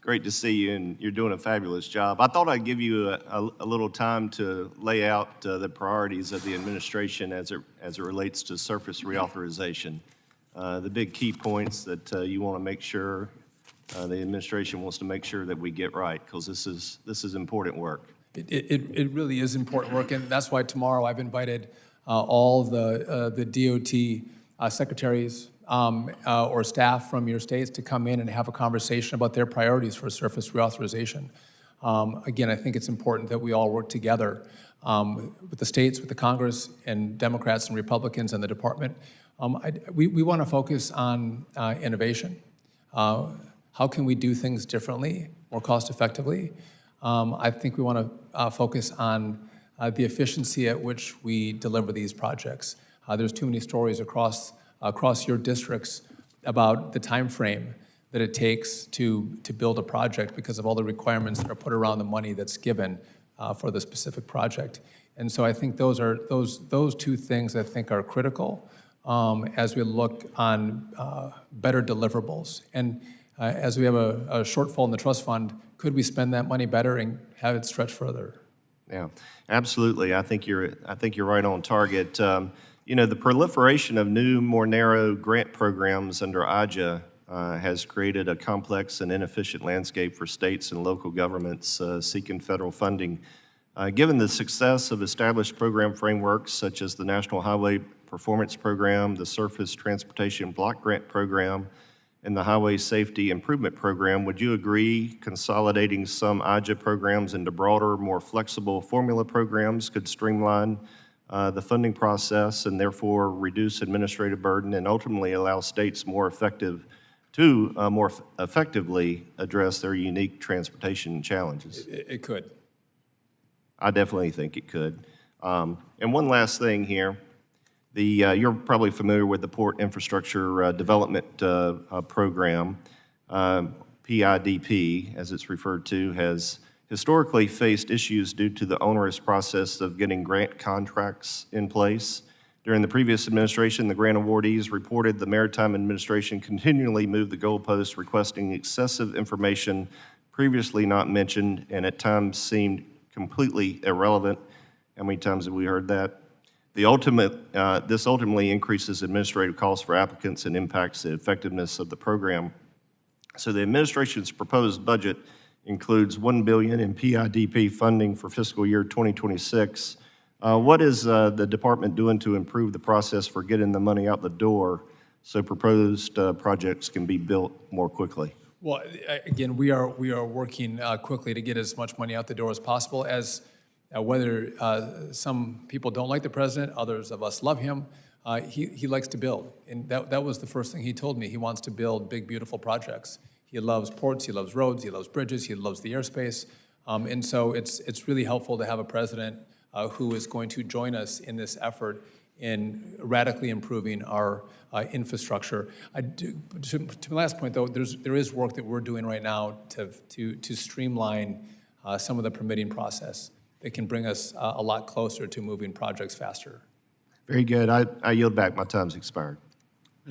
Great to see you, and you're doing a fabulous job. I thought I'd give you a little time to lay out the priorities of the administration as it relates to surface reauthorization. The big key points that you want to make sure the administration wants to make sure that we get right, because this is important work. It really is important work, and that's why tomorrow I've invited all the DOT secretaries or staff from your states to come in and have a conversation about their priorities for surface reauthorization. Again, I think it's important that we all work together with the states, with the Congress, and Democrats and Republicans and the department. We want to focus on innovation. How can we do things differently, more cost effectively? I think we want to focus on the efficiency at which we deliver these projects. There's too many stories across your districts about the time frame that it takes to build a project because of all the requirements that are put around the money that's given for the specific project. And so I think those two things I think are critical as we look on better deliverables. And as we have a shortfall in the trust fund, could we spend that money better and have it stretch further? Yeah, absolutely. I think you're right on target. You know, the proliferation of new, more narrow grant programs under IJA has created a complex and inefficient landscape for states and local governments seeking federal funding. Given the success of established program frameworks such as the National Highway Performance Program, the Surface Transportation Block Grant Program, and the Highway Safety Improvement Program, would you agree consolidating some IJA programs into broader, more flexible formula programs could streamline the funding process and therefore reduce administrative burden and ultimately allow states more effectively address their unique transportation challenges? It could. I definitely think it could. And one last thing here. You're probably familiar with the Port Infrastructure Development Program. PIDP, as it's referred to, has historically faced issues due to the onerous process of getting grant contracts in place. During the previous administration, the grant awardees reported the Maritime Administration continually moved the goalposts, requesting excessive information previously not mentioned and at times seemed completely irrelevant. How many times have we heard that? This ultimately increases administrative costs for applicants and impacts the effectiveness of the program. So the administration's proposed budget includes $1 billion in PIDP funding for fiscal year 2026. What is the department doing to improve the process for getting the money out the door so proposed projects can be built more quickly? Well, again, we are working quickly to get as much money out the door as possible. As whether some people don't like the president, others of us love him, he likes to build. And that was the first thing he told me. He wants to build big, beautiful projects. He loves ports, he loves roads, he loves bridges, he loves the airspace. And so it's really helpful to have a president who is going to join us in this effort in radically improving our infrastructure. To my last point, though, there is work that we're doing right now to streamline some of the permitting process that can bring us a lot closer to moving projects faster. Very good. I yield back. My time's expired.